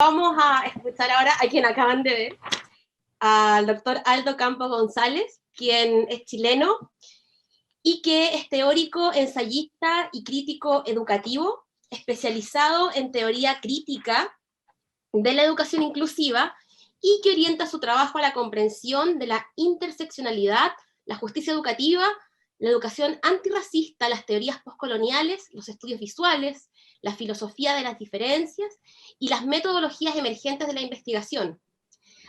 Vamos a escuchar ahora a quien acaban de ver, al doctor Aldo Campos González, quien es chileno y que es teórico, ensayista y crítico educativo, especializado en teoría crítica de la educación inclusiva y que orienta su trabajo a la comprensión de la interseccionalidad, la justicia educativa, la educación antirracista, las teorías postcoloniales, los estudios visuales, la filosofía de las diferencias y las metodologías emergentes de la investigación.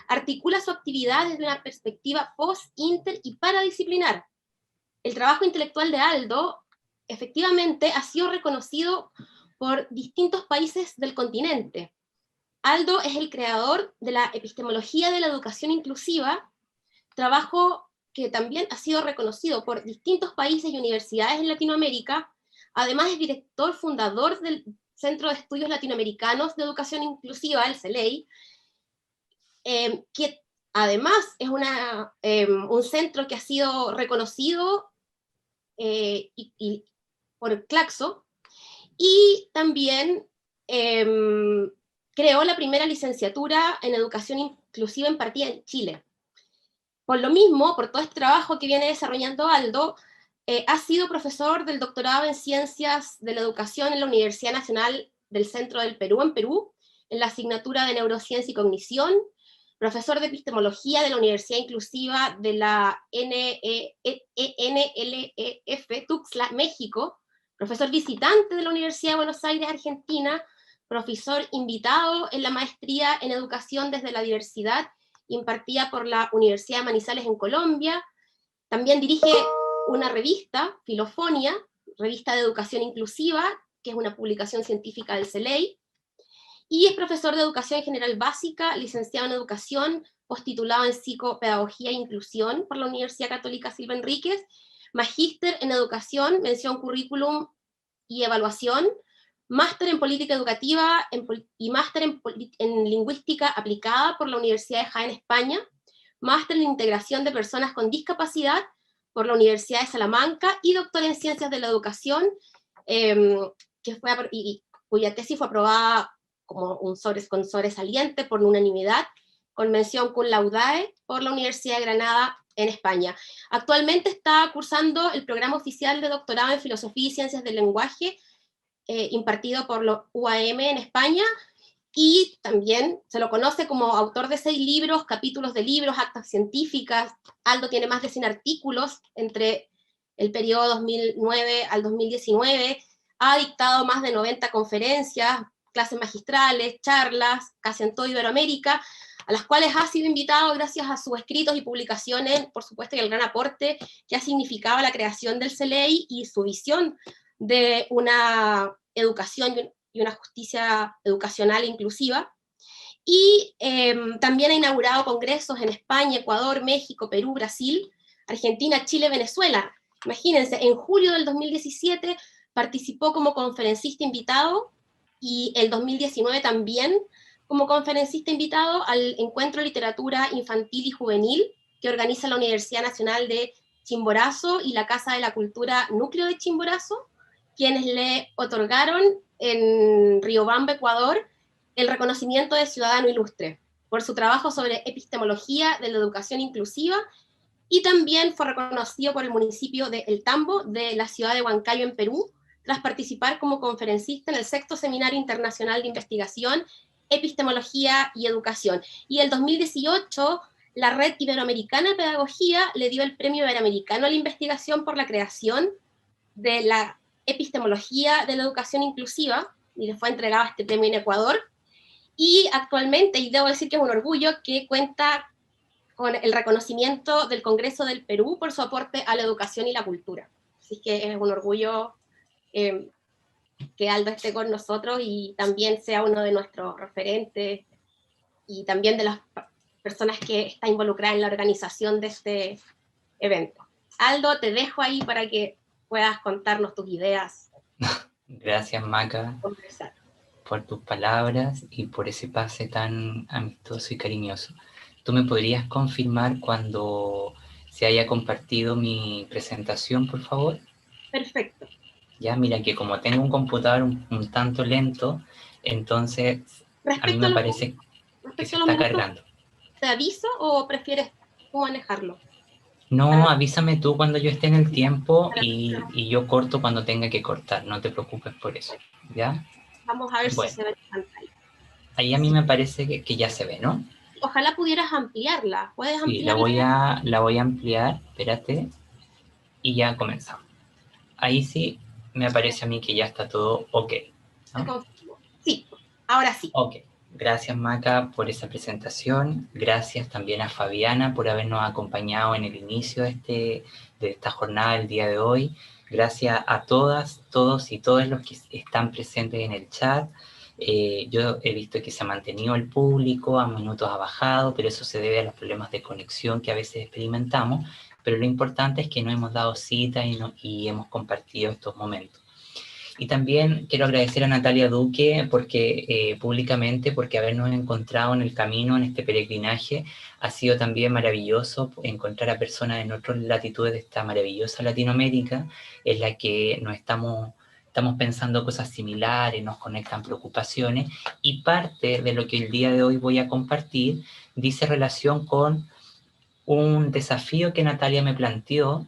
Articula su actividad desde una perspectiva post, inter y paradisciplinar. El trabajo intelectual de Aldo efectivamente ha sido reconocido por distintos países del continente. Aldo es el creador de la epistemología de la educación inclusiva, trabajo que también ha sido reconocido por distintos países y universidades en Latinoamérica. Además es director fundador del Centro de Estudios Latinoamericanos de Educación Inclusiva, el CELEI, que además es un centro que ha sido reconocido por Claxo, y también creó la primera licenciatura en educación inclusiva impartida en Chile. Por lo mismo, por todo este trabajo que viene desarrollando Aldo, ha sido profesor del doctorado en Ciencias de la Educación en la Universidad Nacional del Centro del Perú, en Perú, en la asignatura de Neurociencia y Cognición, profesor de Epistemología de la Universidad Inclusiva de la NLEF, Tuxtla, México, profesor visitante de la Universidad de Buenos Aires, Argentina, profesor invitado en la maestría en Educación desde la Diversidad, impartida por la Universidad de Manizales en Colombia. También dirige una revista, Filofonia, revista de educación inclusiva, que es una publicación científica del CELEI, y es profesor de educación general básica, licenciado en educación, postitulado en psicopedagogía e inclusión por la Universidad Católica Silva Enríquez, magíster en educación, mención currículum y evaluación, máster en política educativa y máster en lingüística aplicada por la Universidad de Jaén, España, máster en integración de personas con discapacidad por la Universidad de Salamanca y doctor en ciencias de la educación, cuya tesis fue aprobada con sobresaliente por unanimidad, con mención cum laude por la Universidad de Granada en España. Actualmente está cursando el programa oficial de doctorado en Filosofía y Ciencias del Lenguaje, impartido por la UAM en España, y también se lo conoce como autor de 6 libros, capítulos de libros, actas científicas. Aldo tiene más de 100 artículos entre el periodo 2009 al 2019, ha dictado más de 90 conferencias, clases magistrales, charlas, casi en toda Iberoamérica, a las cuales ha sido invitado gracias a sus escritos y publicaciones, por supuesto, y el gran aporte que ha significado la creación del CELEI y su visión de una educación y una justicia educacional e inclusiva. Y también ha inaugurado congresos en España, Ecuador, México, Perú, Brasil, Argentina, Chile, Venezuela. Imagínense, en julio del 2017 participó como conferencista invitado, y el 2019 también como conferencista invitado al Encuentro de Literatura Infantil y Juvenil que organiza la Universidad Nacional de Chimborazo y la Casa de la Cultura Núcleo de Chimborazo, quienes le otorgaron en Riobamba, Ecuador, el reconocimiento de ciudadano ilustre por su trabajo sobre epistemología de la educación inclusiva, y también fue reconocido por el municipio de El Tambo de la ciudad de Huancayo en Perú, tras participar como conferencista en el 6º Seminario Internacional de Investigación, Epistemología y Educación. Y el 2018, la Red Iberoamericana de Pedagogía le dio el Premio Iberoamericano a la Investigación por la creación de la epistemología de la educación inclusiva, y le fue entregado este premio en Ecuador. Y actualmente, y debo decir que es un orgullo, que cuenta con el reconocimiento del Congreso del Perú por su aporte a la educación y la cultura. Así que es un orgullo que Aldo esté con nosotros y también sea uno de nuestros referentes y también de las personas que está involucrada en la organización de este evento. Aldo, te dejo ahí para que puedas contarnos tus ideas. Gracias, Maca, Conversar. por tus palabras y por ese pase tan amistoso y cariñoso. ¿Tú me podrías confirmar cuando se haya compartido mi presentación, por favor? Perfecto. Ya, mira que como tengo un computador un tanto lento, entonces A mí Respecto a me los, parece que respecto se a los está minutos, cargando. ¿te aviso o prefieres tú manejarlo? No, Para, avísame tú cuando yo esté en el tiempo y yo corto cuando tenga que cortar, no te preocupes por eso, ¿ya? vamos a ver si Bueno, se ve en pantalla. ahí a mí Sí, me parece que ya se ve, ¿no? ojalá pudieras ampliarla. ¿Puedes Sí, ampliarla? la voy a ampliar, espérate, y ya comenzamos. Ahí sí me aparece a mí que ya está todo ok, Te ¿no? confirmo. Sí, ahora sí. Ok, gracias Maca por esa presentación, gracias también a Fabiana por habernos acompañado en el inicio de esta jornada del día de hoy, gracias a todas, todos y todas los que están presentes en el chat. Yo he visto que se ha mantenido el público, a minutos ha bajado, pero eso se debe a los problemas de conexión que a veces experimentamos, pero lo importante es que no hemos dado cita y hemos compartido estos momentos. Y también quiero agradecer a Natalia Duque públicamente porque habernos encontrado en el camino, en este peregrinaje. Ha sido también maravilloso encontrar a personas en otras latitudes de esta maravillosa Latinoamérica, en la que estamos pensando cosas similares, nos conectan preocupaciones, y parte de lo que el día de hoy voy a compartir dice relación con un desafío que Natalia me planteó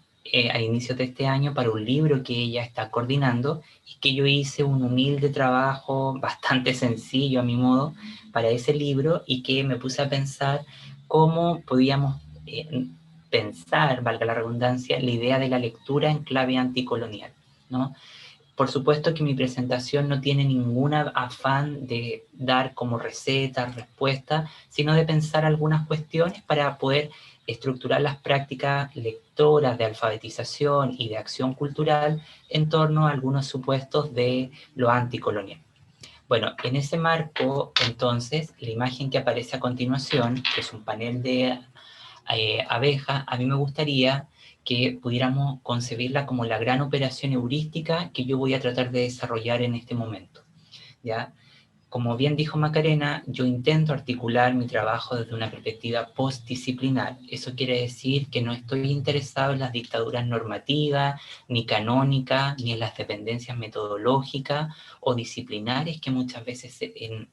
a inicios de este año para un libro que ella está coordinando y que yo hice un humilde trabajo bastante sencillo a mi modo para ese libro y que me puse a pensar cómo podíamos pensar, valga la redundancia, la idea de la lectura en clave anticolonial, ¿no? Por supuesto que mi presentación no tiene ningún afán de dar como receta, respuesta, sino de pensar algunas cuestiones para poder estructurar las prácticas lectoras de alfabetización y de acción cultural en torno a algunos supuestos de lo anticolonial. Bueno, en ese marco, entonces, la imagen que aparece a continuación, que es un panel de abeja, a mí me gustaría que pudiéramos concebirla como la gran operación heurística que yo voy a tratar de desarrollar en este momento, ¿ya? Como bien dijo Macarena, yo intento articular mi trabajo desde una perspectiva postdisciplinar. Eso quiere decir que no estoy interesado en las dictaduras normativas, ni canónicas, ni en las dependencias metodológicas o disciplinares que muchas veces en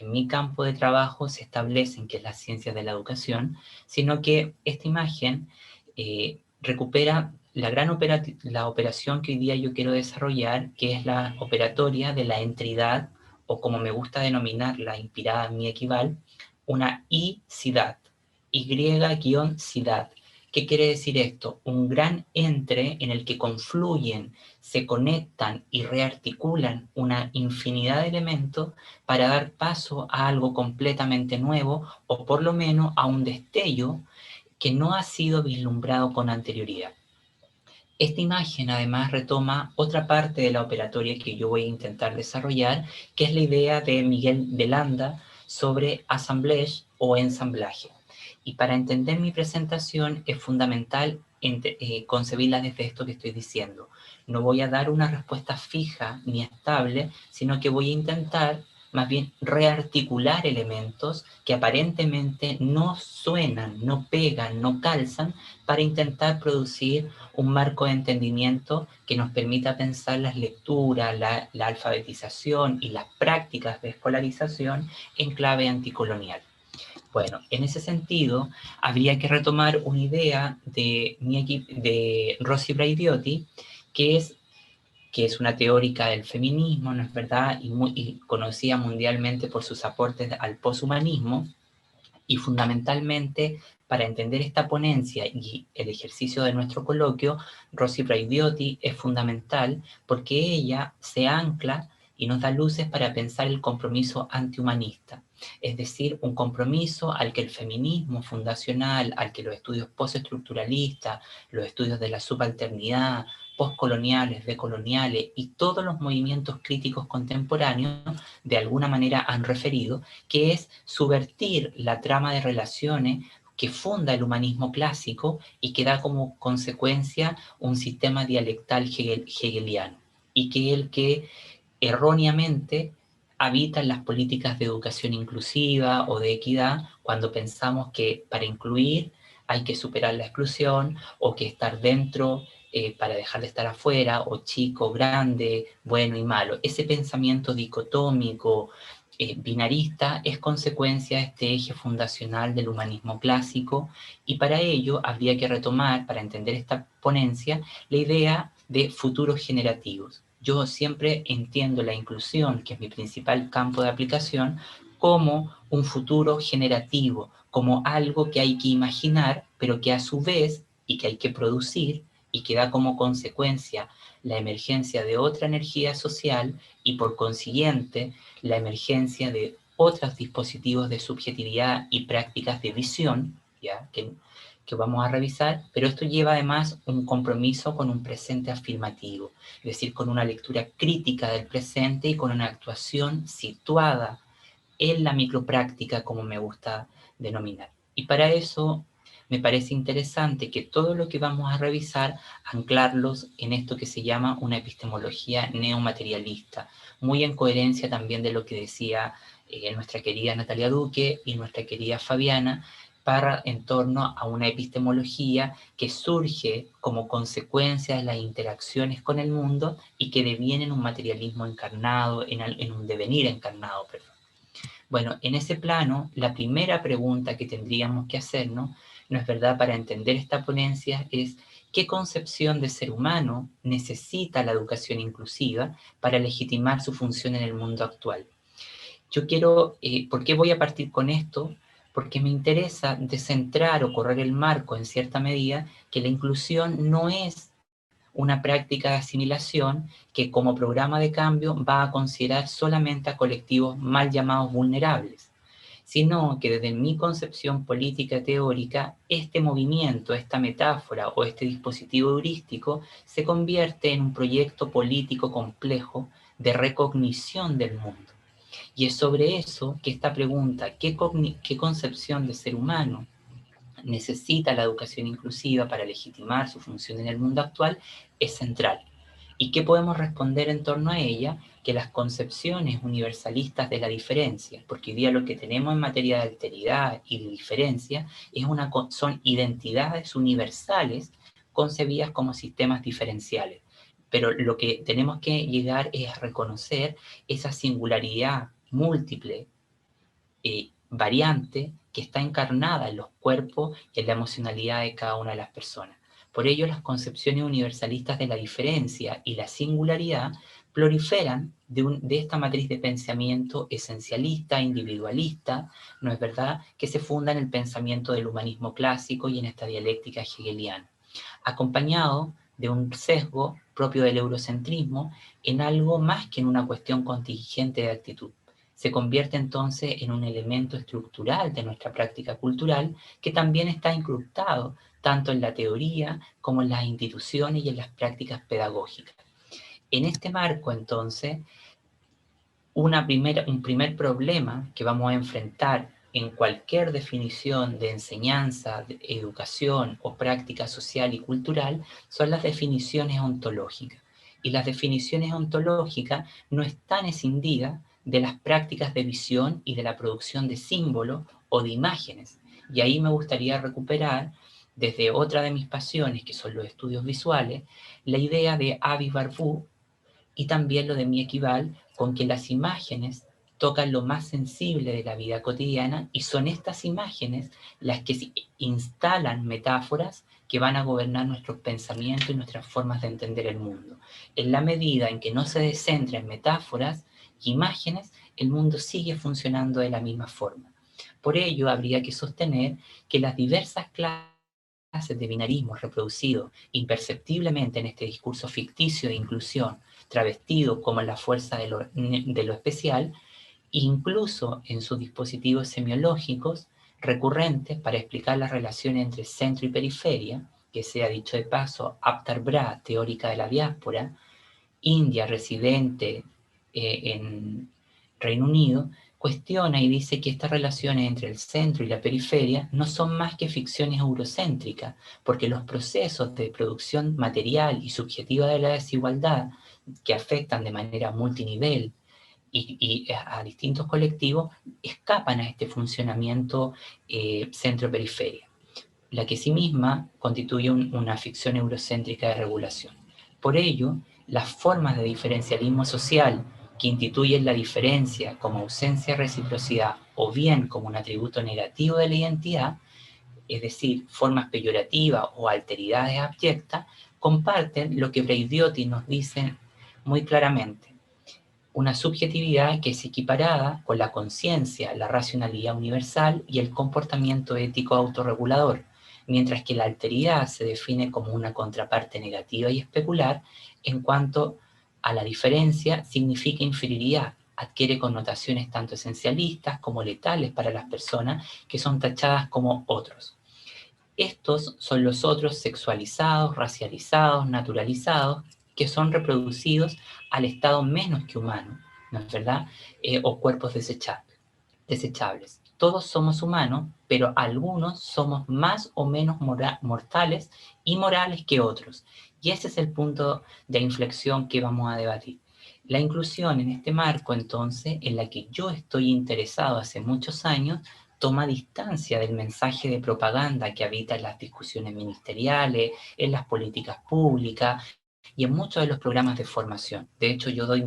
mi campo de trabajo se establecen, que es la ciencia de la educación, sino que esta imagen recupera la operación que hoy día yo quiero desarrollar, que es la operatoria de la entidad, o como me gusta denominarla, inspirada en mi equival, una I-cidad, Y-cidad. ¿Qué quiere decir esto? Un gran entre en el que confluyen, se conectan y rearticulan una infinidad de elementos para dar paso a algo completamente nuevo, o por lo menos a un destello que no ha sido vislumbrado con anterioridad. Esta imagen además retoma otra parte de la operatoria que yo voy a intentar desarrollar, que es la idea de Miguel de Landa sobre assemblage o ensamblaje. Y para entender mi presentación es fundamental concebirla desde esto que estoy diciendo. No voy a dar una respuesta fija ni estable, sino que voy a intentar más bien rearticular elementos que aparentemente no suenan, no pegan, no calzan, para intentar producir un marco de entendimiento que nos permita pensar las lecturas, la alfabetización y las prácticas de escolarización en clave anticolonial. Bueno, en ese sentido, habría que retomar una idea de Rosy Braidiotti, que es una teórica del feminismo, ¿no es verdad? Y conocida mundialmente por sus aportes al poshumanismo, y fundamentalmente, para entender esta ponencia y el ejercicio de nuestro coloquio, Rosy Braidiotti es fundamental porque ella se ancla y nos da luces para pensar el compromiso antihumanista, es decir, un compromiso al que el feminismo fundacional, al que los estudios postestructuralistas, los estudios de la subalternidad, postcoloniales, decoloniales y todos los movimientos críticos contemporáneos de alguna manera han referido, que es subvertir la trama de relaciones que funda el humanismo clásico y que da como consecuencia un sistema dialectal hegeliano, y que es el que erróneamente habita en las políticas de educación inclusiva o de equidad, cuando pensamos que para incluir hay que superar la exclusión, o que estar dentro para dejar de estar afuera, o chico, grande, bueno y malo. Ese pensamiento dicotómico, binarista es consecuencia de este eje fundacional del humanismo clásico, y para ello habría que retomar, para entender esta ponencia, la idea de futuros generativos. Yo siempre entiendo la inclusión, que es mi principal campo de aplicación, como un futuro generativo, como algo que hay que imaginar, pero que a su vez, y que hay que producir, y que da como consecuencia la emergencia de otra energía social y por consiguiente la emergencia de otros dispositivos de subjetividad y prácticas de visión, ¿ya? Que vamos a revisar, pero esto lleva además un compromiso con un presente afirmativo, es decir, con una lectura crítica del presente y con una actuación situada en la micropráctica, como me gusta denominar. Y para eso me parece interesante que todo lo que vamos a revisar, anclarlos en esto que se llama una epistemología neomaterialista, muy en coherencia también de lo que decía nuestra querida Natalia Duque y nuestra querida Fabiana, para en torno a una epistemología que surge como consecuencia de las interacciones con el mundo y que deviene en un materialismo encarnado, en un devenir encarnado, perdón. Bueno, en ese plano, la primera pregunta que tendríamos que hacernos, ¿no es verdad?, para entender esta ponencia es ¿qué concepción de ser humano necesita la educación inclusiva para legitimar su función en el mundo actual? Yo quiero, ¿por qué voy a partir con esto? Porque me interesa descentrar o correr el marco en cierta medida que la inclusión no es una práctica de asimilación que como programa de cambio va a considerar solamente a colectivos mal llamados vulnerables, sino que desde mi concepción política teórica, este movimiento, esta metáfora o este dispositivo heurístico se convierte en un proyecto político complejo de recognición del mundo. Y es sobre eso que esta pregunta, ¿qué concepción de ser humano necesita la educación inclusiva para legitimar su función en el mundo actual?, es central. ¿Y qué podemos responder en torno a ella? Que las concepciones universalistas de la diferencia, porque hoy día lo que tenemos en materia de alteridad y de diferencia son identidades universales concebidas como sistemas diferenciales. Pero lo que tenemos que llegar es a reconocer esa singularidad múltiple, variante, que está encarnada en los cuerpos y en la emocionalidad de cada una de las personas. Por ello, las concepciones universalistas de la diferencia y la singularidad proliferan de esta matriz de pensamiento esencialista, individualista, ¿no es verdad?, que se funda en el pensamiento del humanismo clásico y en esta dialéctica hegeliana, acompañado de un sesgo propio del eurocentrismo en algo más que en una cuestión contingente de actitud. Se convierte entonces en un elemento estructural de nuestra práctica cultural que también está incrustado tanto en la teoría como en las instituciones y en las prácticas pedagógicas. En este marco, entonces, un primer problema que vamos a enfrentar en cualquier definición de enseñanza, de educación o práctica social y cultural son las definiciones ontológicas. Y las definiciones ontológicas no están escindidas de las prácticas de visión y de la producción de símbolos o de imágenes. Y ahí me gustaría recuperar, desde otra de mis pasiones, que son los estudios visuales, la idea de Avi Barbu y también lo de mi equival, con que las imágenes tocan lo más sensible de la vida cotidiana y son estas imágenes las que instalan metáforas que van a gobernar nuestros pensamientos y nuestras formas de entender el mundo. En la medida en que no se descentra en metáforas e imágenes, el mundo sigue funcionando de la misma forma. Por ello, habría que sostener que las diversas clases de binarismo reproducidos imperceptiblemente en este discurso ficticio de inclusión, travestido como la fuerza de lo especial, incluso en sus dispositivos semiológicos recurrentes para explicar las relaciones entre centro y periferia, que sea dicho de paso, Aptar Bra, teórica de la diáspora, India, residente en Reino Unido, cuestiona y dice que estas relaciones entre el centro y la periferia no son más que ficciones eurocéntricas, porque los procesos de producción material y subjetiva de la desigualdad que afectan de manera multinivel y a distintos colectivos escapan a este funcionamiento centro-periferia, la que sí misma constituye una ficción eurocéntrica de regulación. Por ello, las formas de diferencialismo social que instituyen la diferencia como ausencia de reciprocidad o bien como un atributo negativo de la identidad, es decir, formas peyorativas o alteridades abyectas, comparten lo que Braidotti nos dice muy claramente: una subjetividad que es equiparada con la conciencia, la racionalidad universal y el comportamiento ético autorregulador, mientras que la alteridad se define como una contraparte negativa y especular. En cuanto a la diferencia, significa inferioridad, adquiere connotaciones tanto esencialistas como letales para las personas que son tachadas como otros. Estos son los otros sexualizados, racializados, naturalizados, que son reproducidos al estado menos que humano, ¿no es verdad? O cuerpos desechables. Todos somos humanos, pero algunos somos más o menos mortales y morales que otros. Y ese es el punto de inflexión que vamos a debatir. La inclusión en este marco, entonces, en la que yo estoy interesado hace muchos años, toma distancia del mensaje de propaganda que habita en las discusiones ministeriales, en las políticas públicas y en muchos de los programas de formación. De hecho, yo doy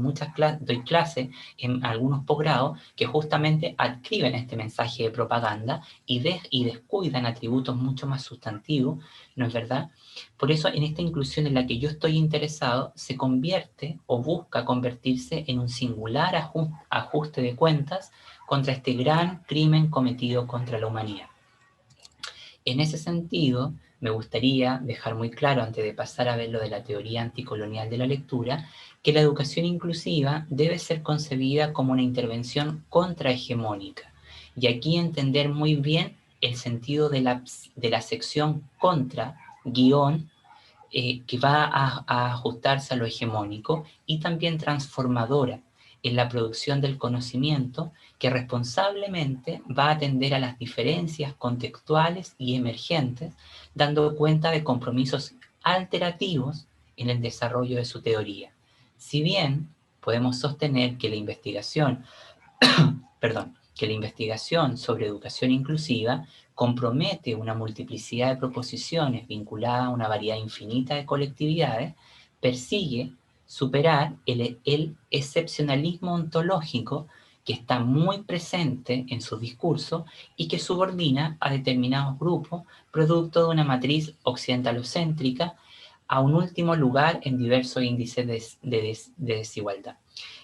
clases en algunos posgrados que justamente adscriben este mensaje de propaganda y descuidan atributos mucho más sustantivos, ¿no es verdad? Por eso, en esta inclusión en la que yo estoy interesado, se convierte o busca convertirse en un singular ajuste de cuentas contra este gran crimen cometido contra la humanidad. En ese sentido, me gustaría dejar muy claro, antes de pasar a ver lo de la teoría anticolonial de la lectura, que la educación inclusiva debe ser concebida como una intervención contrahegemónica. Y aquí entender muy bien el sentido de la sección contra, guión, que va a ajustarse a lo hegemónico, y también transformadora en la producción del conocimiento, que responsablemente va a atender a las diferencias contextuales y emergentes, dando cuenta de compromisos alterativos en el desarrollo de su teoría. Si bien podemos sostener que la investigación sobre educación inclusiva compromete una multiplicidad de proposiciones vinculadas a una variedad infinita de colectividades, persigue superar el excepcionalismo ontológico que está muy presente en su discurso y que subordina a determinados grupos, producto de una matriz occidentalocéntrica, a un último lugar en diversos índices de desigualdad.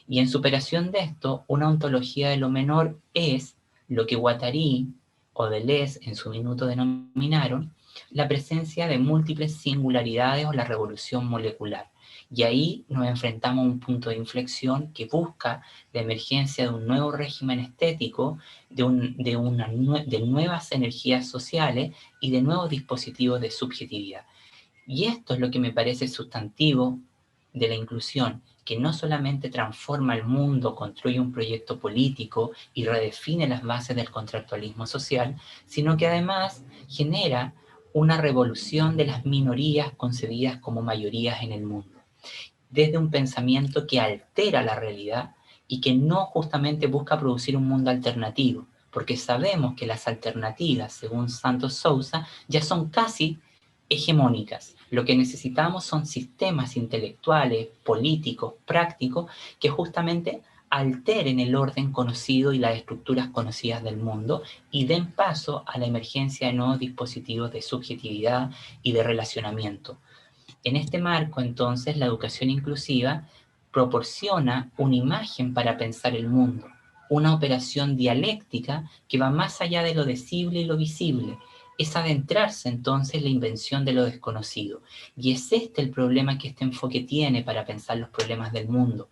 Y en superación de esto, una ontología de lo menor es lo que Guattari o Deleuze en su minuto denominaron la presencia de múltiples singularidades o la revolución molecular. Y ahí nos enfrentamos a un punto de inflexión que busca la emergencia de un nuevo régimen estético, de nuevas energías sociales y de nuevos dispositivos de subjetividad. Y esto es lo que me parece sustantivo de la inclusión, que no solamente transforma el mundo, construye un proyecto político y redefine las bases del contractualismo social, sino que además genera una revolución de las minorías concebidas como mayorías en el mundo, desde un pensamiento que altera la realidad y que no justamente busca producir un mundo alternativo, porque sabemos que las alternativas, según Santos Sousa, ya son casi hegemónicas. Lo que necesitamos son sistemas intelectuales, políticos, prácticos, que justamente alteren el orden conocido y las estructuras conocidas del mundo y den paso a la emergencia de nuevos dispositivos de subjetividad y de relacionamiento. En este marco, entonces, la educación inclusiva proporciona una imagen para pensar el mundo, una operación dialéctica que va más allá de lo decible y lo visible. Es adentrarse entonces en la invención de lo desconocido. Y es este el problema que este enfoque tiene para pensar los problemas del mundo,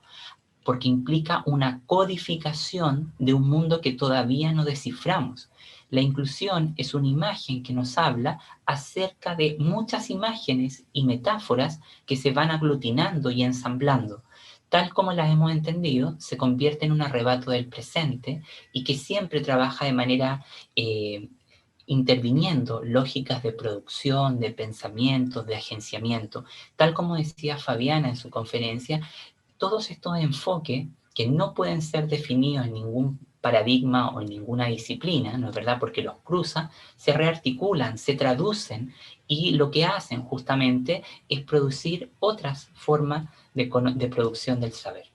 porque implica una codificación de un mundo que todavía no desciframos. La inclusión es una imagen que nos habla acerca de muchas imágenes y metáforas que se van aglutinando y ensamblando. Tal como las hemos entendido, se convierte en un arrebato del presente y que siempre trabaja de manera interviniendo lógicas de producción, de pensamiento, de agenciamiento. Tal como decía Fabiana en su conferencia, todos estos enfoques que no pueden ser definidos en ningún paradigma o en ninguna disciplina, ¿no es verdad? Porque los cruzan, se rearticulan, se traducen y lo que hacen justamente es producir otras formas de producción del saber.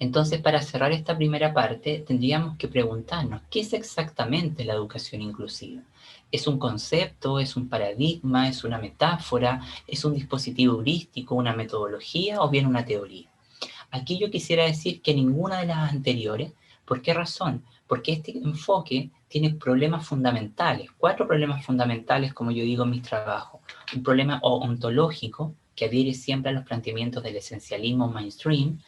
Entonces, para cerrar esta primera parte, tendríamos que preguntarnos, ¿qué es exactamente la educación inclusiva? ¿Es un concepto, es un paradigma, es una metáfora, es un dispositivo heurístico, una metodología o bien una teoría? Aquí yo quisiera decir que ninguna de las anteriores. ¿Por qué razón? Porque este enfoque tiene problemas fundamentales, 4 problemas fundamentales, como yo digo en mis trabajos. Un problema ontológico, que adhiere siempre a los planteamientos del esencialismo mainstream,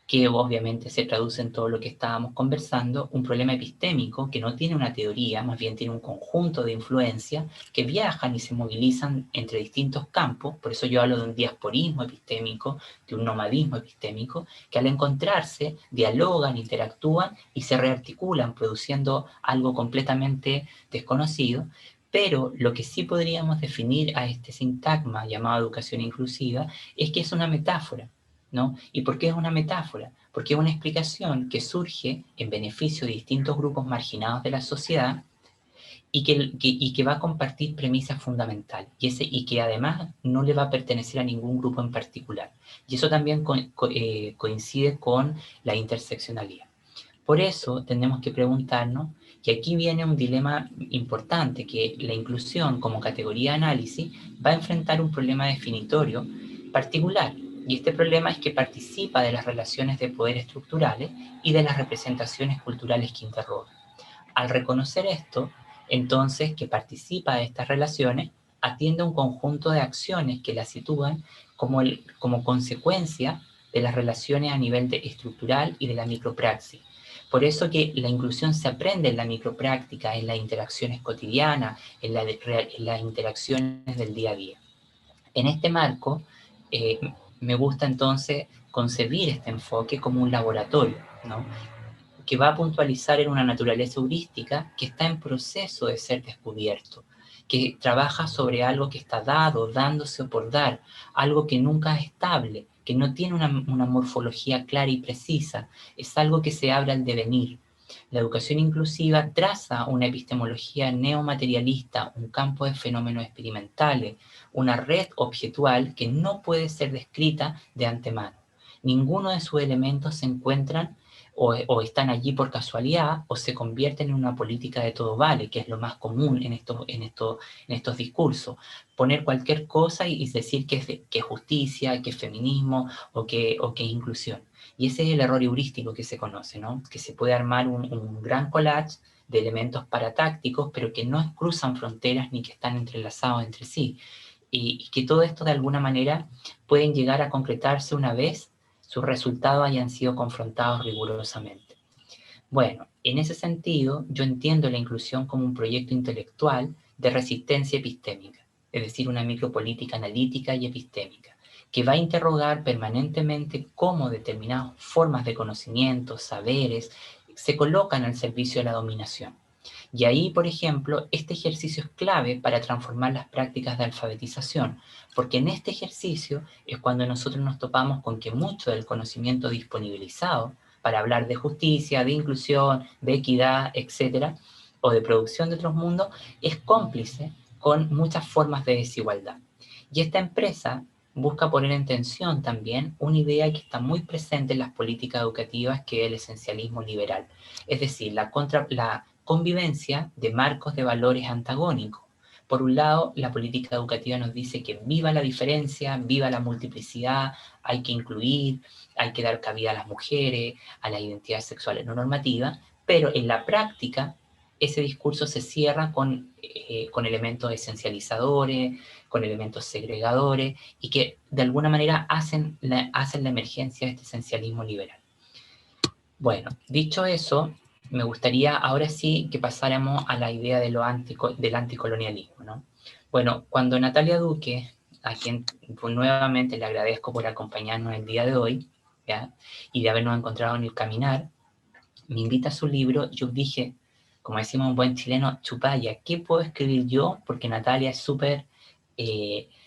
que obviamente se traduce en todo lo que estábamos conversando, un problema epistémico que no tiene una teoría, más bien tiene un conjunto de influencias que viajan y se movilizan entre distintos campos, por eso yo hablo de un diasporismo epistémico, de un nomadismo epistémico, que al encontrarse dialogan, interactúan y se rearticulan, produciendo algo completamente desconocido. Pero lo que sí podríamos definir a este sintagma llamado educación inclusiva es que es una metáfora, ¿no? ¿Y por qué es una metáfora? Porque es una explicación que surge en beneficio de distintos grupos marginados de la sociedad y que va a compartir premisas fundamentales y que además no le va a pertenecer a ningún grupo en particular. Y eso también coincide con la interseccionalidad. Por eso tenemos que preguntarnos, y aquí viene un dilema importante, que la inclusión como categoría de análisis va a enfrentar un problema definitorio particular. Y este problema es que participa de las relaciones de poder estructurales y de las representaciones culturales que interrogan. Al reconocer esto, entonces, que participa de estas relaciones, atiende a un conjunto de acciones que la sitúan como consecuencia de las relaciones a nivel estructural y de la micropraxis. Por eso que la inclusión se aprende en la micropráctica, en las interacciones cotidianas, en las interacciones del día a día. En este marco, eh, me gusta entonces concebir este enfoque como un laboratorio, ¿no? Que va a puntualizar en una naturaleza heurística que está en proceso de ser descubierto, que trabaja sobre algo que está dado, dándose o por dar, algo que nunca es estable, que no tiene una morfología clara y precisa, es algo que se abre al devenir. La educación inclusiva traza una epistemología neomaterialista, un campo de fenómenos experimentales, una red objetual que no puede ser descrita de antemano. Ninguno de sus elementos se encuentran o están allí por casualidad o se convierten en una política de todo vale, que es lo más común en estos discursos. Poner cualquier cosa y decir que es justicia, que es feminismo o que es inclusión. Y ese es el error heurístico que se conoce, ¿no? Que se puede armar un gran collage de elementos paratácticos, pero que no cruzan fronteras ni que están entrelazados entre sí. Y que todo esto de alguna manera pueden llegar a concretarse una vez sus resultados hayan sido confrontados rigurosamente. Bueno, en ese sentido, yo entiendo la inclusión como un proyecto intelectual de resistencia epistémica, es decir, una micropolítica analítica y epistémica, que va a interrogar permanentemente cómo determinadas formas de conocimiento, saberes, se colocan al servicio de la dominación. Y ahí, por ejemplo, este ejercicio es clave para transformar las prácticas de alfabetización, porque en este ejercicio es cuando nosotros nos topamos con que mucho del conocimiento disponibilizado para hablar de justicia, de inclusión, de equidad, etcétera, o de producción de otros mundos, es cómplice con muchas formas de desigualdad. Y esta empresa busca poner en tensión también una idea que está muy presente en las políticas educativas, que es el esencialismo liberal, es decir, la convivencia de marcos de valores antagónicos. Por un lado, la política educativa nos dice que viva la diferencia, viva la multiplicidad, hay que incluir, hay que dar cabida a las mujeres, a las identidades sexuales no normativas, pero en la práctica ese discurso se cierra con elementos esencializadores, con elementos segregadores y que de alguna manera hacen la emergencia de este esencialismo liberal. Bueno, dicho eso, me gustaría ahora sí que pasáramos a la idea de del anticolonialismo, ¿no? Bueno, cuando Natalia Duque, a quien pues, nuevamente le agradezco por acompañarnos el día de hoy, ¿ya? Y de habernos encontrado en el caminar, me invita a su libro, yo dije, como decimos un buen chileno, chupalla, ¿qué puedo escribir yo? Porque Natalia es súper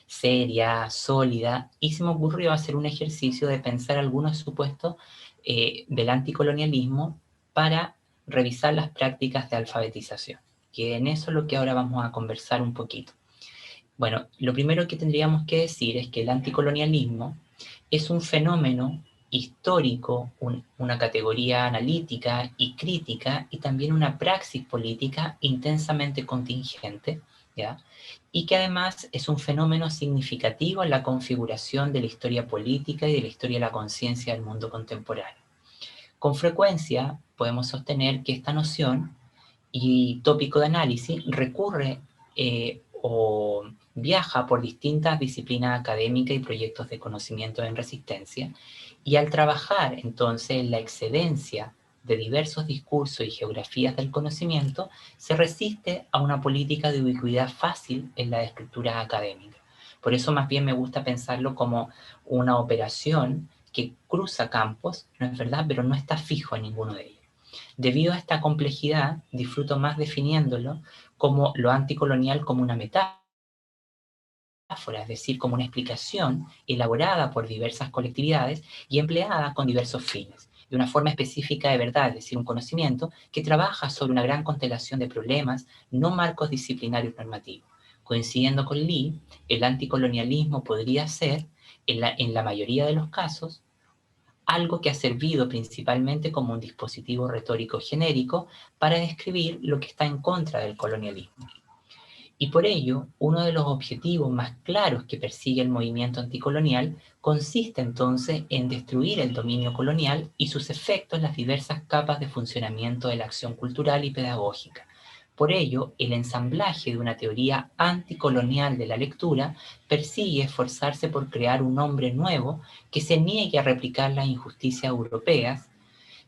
seria, sólida, y se me ocurrió hacer un ejercicio de pensar algunos supuestos del anticolonialismo para revisar las prácticas de alfabetización, que en eso es lo que ahora vamos a conversar un poquito. Bueno, lo primero que tendríamos que decir es que el anticolonialismo es un fenómeno histórico, una categoría analítica y crítica, y también una praxis política intensamente contingente, ¿ya? Y que además es un fenómeno significativo en la configuración de la historia política y de la historia de la conciencia del mundo contemporáneo. Con frecuencia podemos sostener que esta noción y tópico de análisis recurre o viaja por distintas disciplinas académicas y proyectos de conocimiento en resistencia, y al trabajar entonces en la excedencia de diversos discursos y geografías del conocimiento, se resiste a una política de ubicuidad fácil en la estructura académica. Por eso más bien me gusta pensarlo como una operación que cruza campos, ¿no es verdad?, pero no está fijo en ninguno de ellos. Debido a esta complejidad, disfruto más definiéndolo como lo anticolonial como una metáfora, es decir, como una explicación elaborada por diversas colectividades y empleada con diversos fines, de una forma específica de verdad, es decir, un conocimiento que trabaja sobre una gran constelación de problemas, no marcos disciplinarios normativos. Coincidiendo con Lee, el anticolonialismo podría ser, en la mayoría de los casos, algo que ha servido principalmente como un dispositivo retórico genérico para describir lo que está en contra del colonialismo. Y por ello, uno de los objetivos más claros que persigue el movimiento anticolonial consiste entonces en destruir el dominio colonial y sus efectos en las diversas capas de funcionamiento de la acción cultural y pedagógica. Por ello, el ensamblaje de una teoría anticolonial de la lectura persigue esforzarse por crear un hombre nuevo que se niegue a replicar las injusticias europeas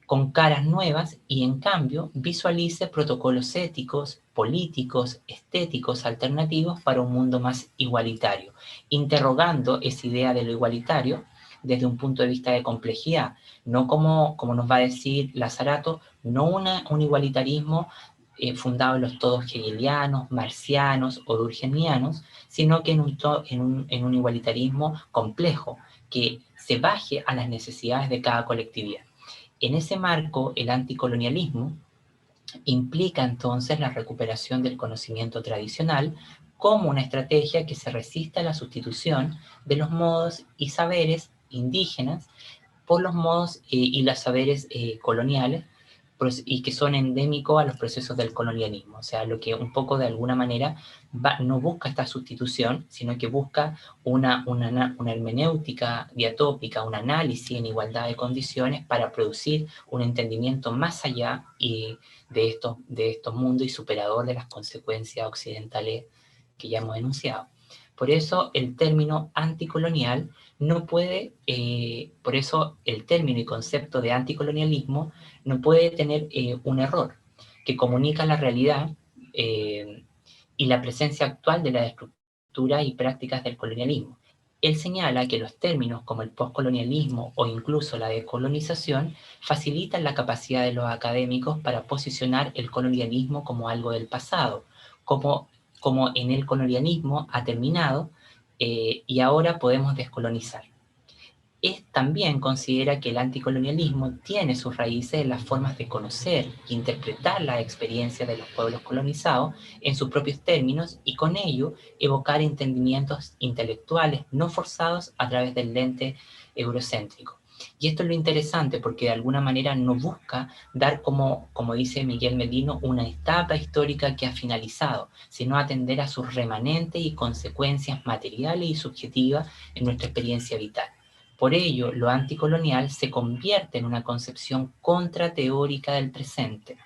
con caras nuevas y en cambio visualice protocolos éticos, políticos, estéticos alternativos para un mundo más igualitario, interrogando esa idea de lo igualitario desde un punto de vista de complejidad, no como nos va a decir Lazarato, no un igualitarismo fundado en los todos hegelianos, marcianos o durkheimianos, sino que en un igualitarismo complejo, que se baje a las necesidades de cada colectividad. En ese marco, el anticolonialismo implica entonces la recuperación del conocimiento tradicional como una estrategia que se resiste a la sustitución de los modos y saberes indígenas por los modos y los saberes coloniales, y que son endémicos a los procesos del colonialismo. O sea, lo que un poco de alguna manera no busca esta sustitución, sino que busca una hermenéutica diatópica, un análisis en igualdad de condiciones para producir un entendimiento más allá de estos mundos y superador de las consecuencias occidentales que ya hemos enunciado. Por eso el término anticolonial no puede, por eso el término y concepto de anticolonialismo no puede tener un error que comunica la realidad y la presencia actual de la estructura y prácticas del colonialismo. Él señala que los términos como el postcolonialismo o incluso la decolonización facilitan la capacidad de los académicos para posicionar el colonialismo como algo del pasado, como en el colonialismo ha terminado y ahora podemos descolonizar. También considera que el anticolonialismo tiene sus raíces en las formas de conocer e interpretar la experiencia de los pueblos colonizados en sus propios términos y con ello evocar entendimientos intelectuales no forzados a través del lente eurocéntrico. Y esto es lo interesante porque de alguna manera no busca dar, como dice Miguel Medino, una etapa histórica que ha finalizado, sino atender a sus remanentes y consecuencias materiales y subjetivas en nuestra experiencia vital. Por ello, lo anticolonial se convierte en una concepción contrateórica del presente.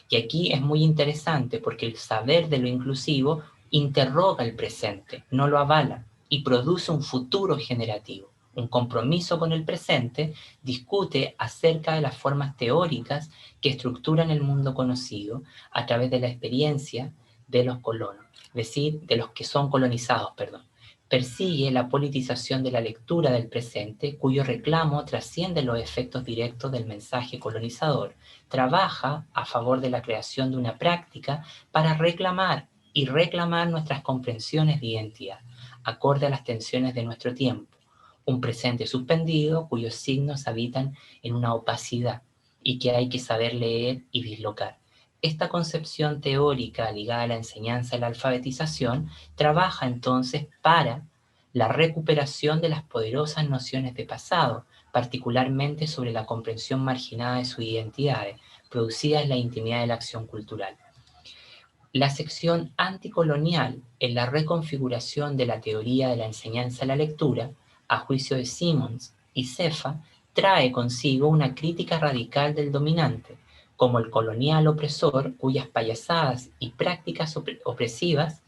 Y aquí es muy interesante porque el saber de lo inclusivo interroga el presente, no lo avala, y produce un futuro generativo. Un compromiso con el presente discute acerca de las formas teóricas que estructuran el mundo conocido a través de la experiencia de los colonos, es decir, de los que son colonizados, perdón. Persigue la politización de la lectura del presente, cuyo reclamo trasciende los efectos directos del mensaje colonizador. Trabaja a favor de la creación de una práctica para reclamar nuestras comprensiones de identidad, acorde a las tensiones de nuestro tiempo. Un presente suspendido cuyos signos habitan en una opacidad y que hay que saber leer y dislocar. Esta concepción teórica ligada a la enseñanza y la alfabetización trabaja entonces para la recuperación de las poderosas nociones de pasado, particularmente sobre la comprensión marginada de sus identidades, producidas en la intimidad de la acción cultural. La sección anticolonial en la reconfiguración de la teoría de la enseñanza a la lectura, a juicio de Simons y Cefa, trae consigo una crítica radical del dominante, como el colonial opresor cuyas payasadas y prácticas opresivas,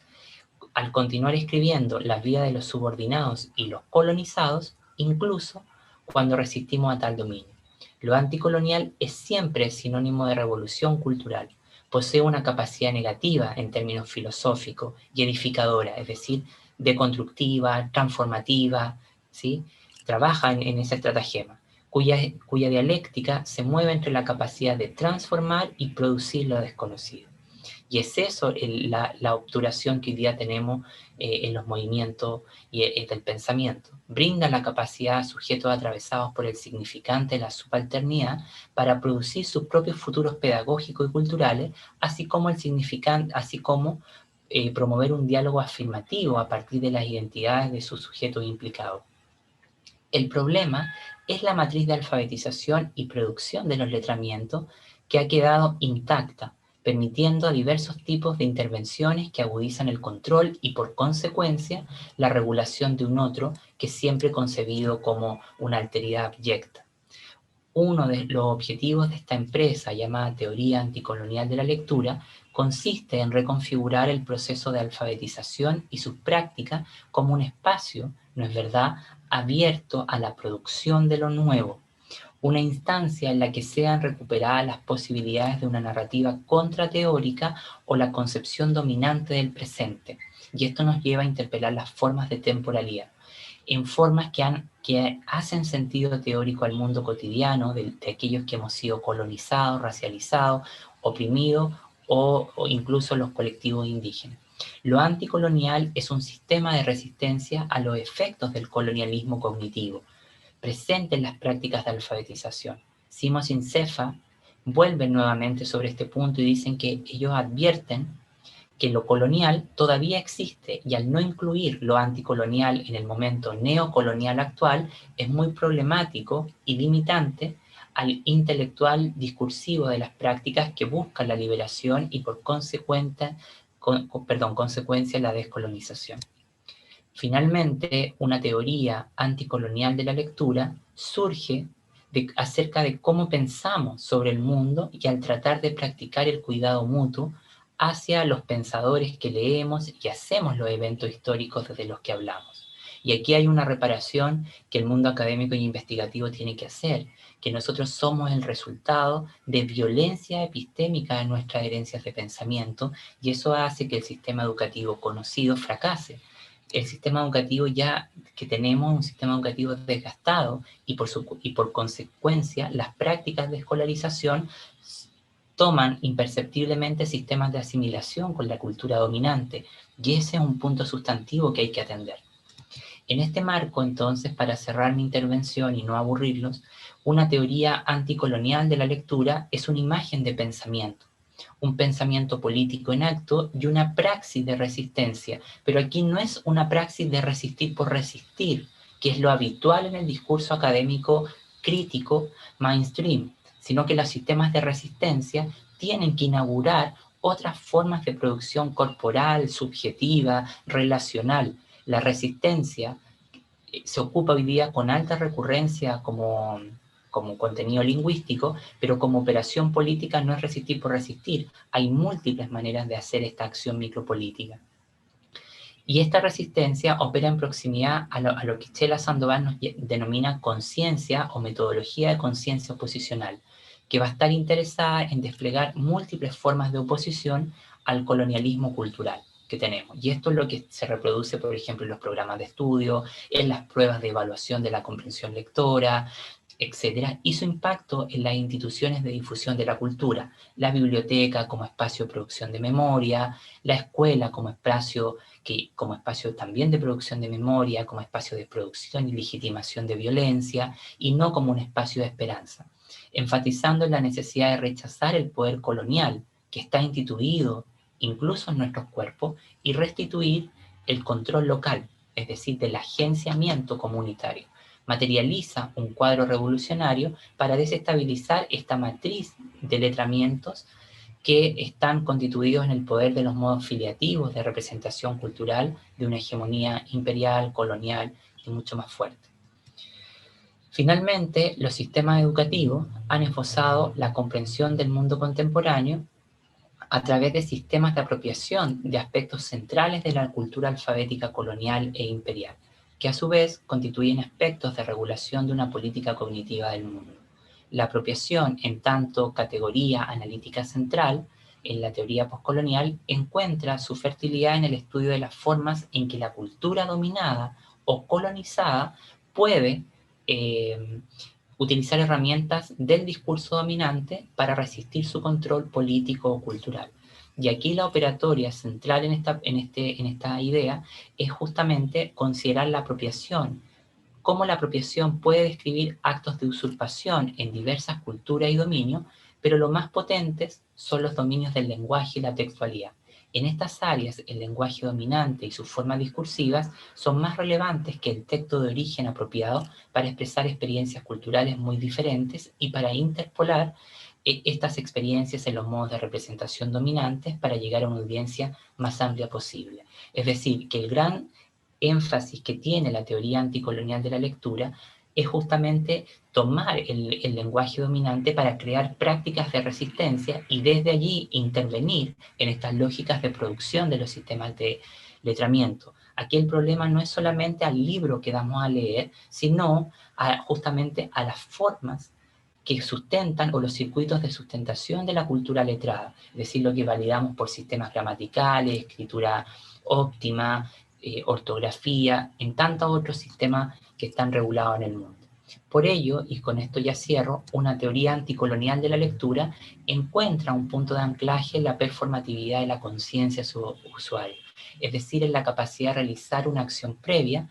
al continuar escribiendo la vida de los subordinados y los colonizados, incluso cuando resistimos a tal dominio. Lo anticolonial es siempre sinónimo de revolución cultural. Posee una capacidad negativa en términos filosóficos y edificadora, es decir, deconstructiva, transformativa, ¿sí? Trabaja en ese estratagema, cuya dialéctica se mueve entre la capacidad de transformar y producir lo desconocido. Y es eso la obturación que hoy día tenemos en los movimientos y del pensamiento. Brinda la capacidad a sujetos atravesados por el significante de la subalternidad para producir sus propios futuros pedagógicos y culturales, así como promover un diálogo afirmativo a partir de las identidades de sus sujetos implicados. El problema es la matriz de alfabetización y producción de los letramientos que ha quedado intacta, permitiendo a diversos tipos de intervenciones que agudizan el control y, por consecuencia, la regulación de un otro que es siempre concebido como una alteridad abyecta. Uno de los objetivos de esta empresa, llamada Teoría Anticolonial de la Lectura, consiste en reconfigurar el proceso de alfabetización y sus prácticas como un espacio, ¿no es verdad?, abierto a la producción de lo nuevo, una instancia en la que sean recuperadas las posibilidades de una narrativa contrateórica o la concepción dominante del presente. Y esto nos lleva a interpelar las formas de temporalidad, en formas que hacen sentido teórico al mundo cotidiano de aquellos que hemos sido colonizados, racializados, oprimidos o incluso los colectivos indígenas. Lo anticolonial es un sistema de resistencia a los efectos del colonialismo cognitivo, presente en las prácticas de alfabetización. Simons y Cefa vuelven nuevamente sobre este punto y dicen que ellos advierten que lo colonial todavía existe y al no incluir lo anticolonial en el momento neocolonial actual es muy problemático y limitante al intelectual discursivo de las prácticas que buscan la liberación y por consecuencia la descolonización. Finalmente, una teoría anticolonial de la lectura surge acerca de cómo pensamos sobre el mundo y al tratar de practicar el cuidado mutuo hacia los pensadores que leemos y hacemos los eventos históricos desde los que hablamos. Y aquí hay una reparación que el mundo académico y investigativo tiene que hacer, que nosotros somos el resultado de violencia epistémica de nuestras herencias de pensamiento y eso hace que el sistema educativo conocido fracase. El sistema educativo ya que tenemos, un sistema educativo desgastado y por consecuencia las prácticas de escolarización toman imperceptiblemente sistemas de asimilación con la cultura dominante y ese es un punto sustantivo que hay que atender. En este marco, entonces, para cerrar mi intervención y no aburrirlos, una teoría anticolonial de la lectura es una imagen de pensamiento, un pensamiento político en acto y una praxis de resistencia, pero aquí no es una praxis de resistir por resistir, que es lo habitual en el discurso académico crítico mainstream, sino que los sistemas de resistencia tienen que inaugurar otras formas de producción corporal, subjetiva, relacional. La resistencia se ocupa hoy día con alta recurrencia como contenido lingüístico, pero como operación política no es resistir por resistir. Hay múltiples maneras de hacer esta acción micropolítica. Y esta resistencia opera en proximidad a lo que Chela Sandoval nos denomina conciencia o metodología de conciencia oposicional, que va a estar interesada en desplegar múltiples formas de oposición al colonialismo cultural que tenemos. Y esto es lo que se reproduce, por ejemplo, en los programas de estudio, en las pruebas de evaluación de la comprensión lectora, etcétera, y su impacto en las instituciones de difusión de la cultura, la biblioteca como espacio de producción de memoria, la escuela como espacio también de producción de memoria, como espacio de producción y legitimación de violencia, y no como un espacio de esperanza, enfatizando en la necesidad de rechazar el poder colonial que está instituido incluso en nuestros cuerpos y restituir el control local, es decir, del agenciamiento comunitario, materializa un cuadro revolucionario para desestabilizar esta matriz de letramientos que están constituidos en el poder de los modos filiativos de representación cultural de una hegemonía imperial, colonial y mucho más fuerte. Finalmente, los sistemas educativos han esbozado la comprensión del mundo contemporáneo a través de sistemas de apropiación de aspectos centrales de la cultura alfabética colonial e imperial, que a su vez constituyen aspectos de regulación de una política cognitiva del mundo. La apropiación, en tanto categoría analítica central, en la teoría postcolonial, encuentra su fertilidad en el estudio de las formas en que la cultura dominada o colonizada puede utilizar herramientas del discurso dominante para resistir su control político o cultural. Y aquí la operatoria central en esta idea es justamente considerar la apropiación, cómo la apropiación puede describir actos de usurpación en diversas culturas y dominios, pero los más potentes son los dominios del lenguaje y la textualidad. En estas áreas, el lenguaje dominante y sus formas discursivas son más relevantes que el texto de origen apropiado para expresar experiencias culturales muy diferentes y para interpolar estas experiencias en los modos de representación dominantes para llegar a una audiencia más amplia posible. Es decir, que el gran énfasis que tiene la teoría anticolonial de la lectura es justamente tomar el lenguaje dominante para crear prácticas de resistencia y desde allí intervenir en estas lógicas de producción de los sistemas de letramiento. Aquí el problema no es solamente al libro que damos a leer, sino justamente a las formas que sustentan o los circuitos de sustentación de la cultura letrada, es decir, lo que validamos por sistemas gramaticales, escritura óptima, ortografía, en tantos otros sistemas que están regulados en el mundo. Por ello, y con esto ya cierro, una teoría anticolonial de la lectura encuentra un punto de anclaje en la performatividad de la conciencia usuaria, es decir, en la capacidad de realizar una acción previa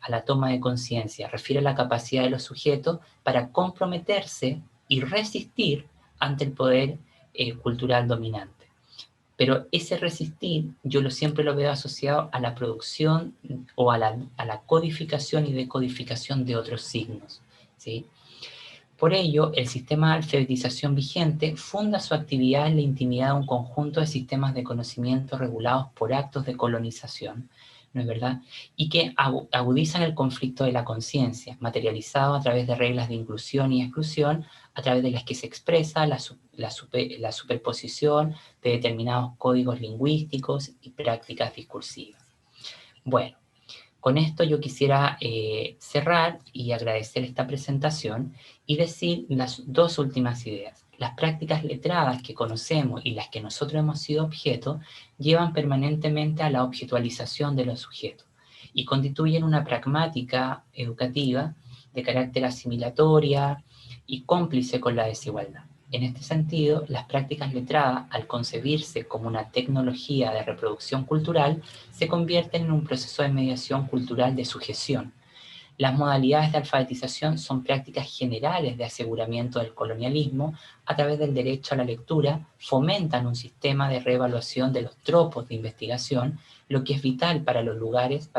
a la toma de conciencia, refiere a la capacidad de los sujetos para comprometerse y resistir ante el poder cultural dominante. Pero ese resistir yo siempre lo veo asociado a la producción o a la codificación y decodificación de otros signos, ¿sí? Por ello, el sistema de alfabetización vigente funda su actividad en la intimidad de un conjunto de sistemas de conocimiento regulados por actos de colonización, ¿no es verdad? Y que agudizan el conflicto de la conciencia, materializado a través de reglas de inclusión y exclusión, a través de las que se expresa la superposición de determinados códigos lingüísticos y prácticas discursivas. Bueno, con esto yo quisiera cerrar y agradecer esta presentación y decir las dos últimas ideas. Las prácticas letradas que conocemos y las que nosotros hemos sido objeto llevan permanentemente a la objetualización de los sujetos y constituyen una pragmática educativa de carácter asimilatoria y cómplice con la desigualdad. En este sentido, las prácticas letradas, al concebirse como una tecnología de reproducción cultural, se convierten en un proceso de mediación cultural de sujeción. Las modalidades de alfabetización son prácticas generales de aseguramiento del colonialismo a través del derecho a la lectura, fomentan un sistema de reevaluación de los tropos de investigación, lo que es vital para los lugares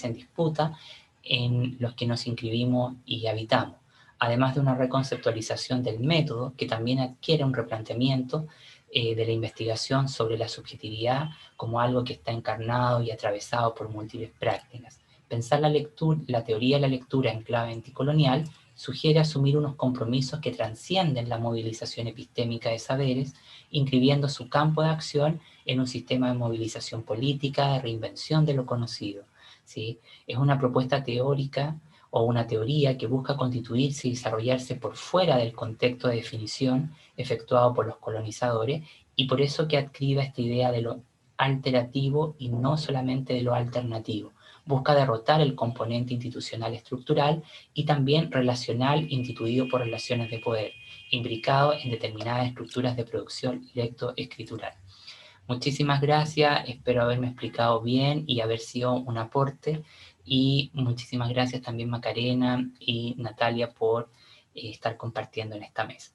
en disputa en los que nos inscribimos y habitamos, además de una reconceptualización del método que también adquiere un replanteamiento de la investigación sobre la subjetividad como algo que está encarnado y atravesado por múltiples prácticas. Pensar la teoría de la lectura en clave anticolonial sugiere asumir unos compromisos que trascienden la movilización epistémica de saberes, inscribiendo su campo de acción en un sistema de movilización política, de reinvención de lo conocido, ¿sí? Es una propuesta teórica o una teoría que busca constituirse y desarrollarse por fuera del contexto de definición efectuado por los colonizadores y por eso que adscribe esta idea de lo alternativo y no solamente de lo alternativo. Busca derrotar el componente institucional estructural y también relacional instituido por relaciones de poder, imbricado en determinadas estructuras de producción lectoescritural. Muchísimas gracias, espero haberme explicado bien y haber sido un aporte. Y muchísimas gracias también Macarena y Natalia por estar compartiendo en esta mesa.